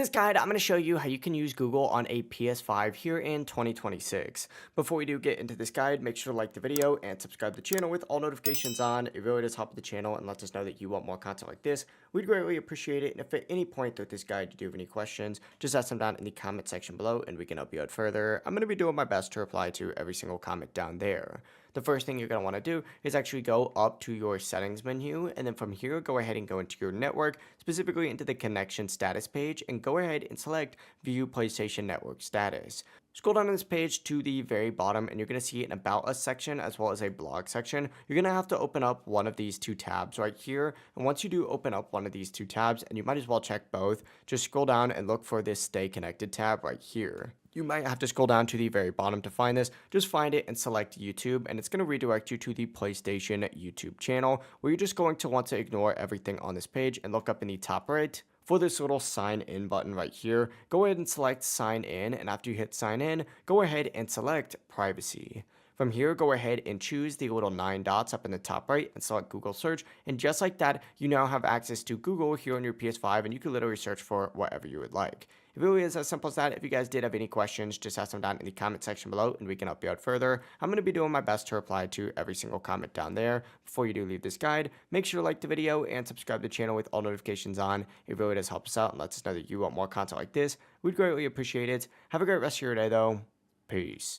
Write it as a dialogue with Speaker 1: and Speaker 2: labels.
Speaker 1: this guide, I'm going to show you how you can use Google on a PS5 here in 2026. Before we do get into this guide, make sure to like the video and subscribe to the channel with all notifications on. It really does help the channel and lets us know that you want more content like this. We'd greatly appreciate it. And if at any point throughout this guide you do have any questions, just ask them down in the comment section below and we can help you out further. I'm going to be doing my best to reply to every single comment down there. The first thing you're going to want to do is actually go up to your settings menu, and then from here go ahead and go into your network, specifically into the connection status page, and go ahead and select view PlayStation Network status. Scroll down on this page to the very bottom and you're going to see an About Us section as well as a blog section. You're going to have to open up one of these two tabs right here. And once you do open up one of these two tabs, and you might as well check both, just scroll down and look for this Stay Connected tab right here. You might have to scroll down to the very bottom to find this. Just find it and select YouTube, and it's going to redirect you to the PlayStation YouTube channel, where you're just going to want to ignore everything on this page and look up in the top right for this little sign in button right here. Go ahead and select sign in, and after you hit sign in, go ahead and select privacy. From here, go ahead and choose the little 9 dots up in the top right and select Google search, and just like that, you now have access to Google here on your PS5, and you can literally search for whatever you would like. It really is as simple as that. If you guys did have any questions, just ask them down in the comment section below and we can help you out further. I'm going to be doing my best to reply to every single comment down there. Before you do leave this guide, make sure to like the video and subscribe to the channel with all notifications on. It really does help us out and lets us know that you want more content like this. We'd greatly appreciate it. Have a great rest of your day though. Peace.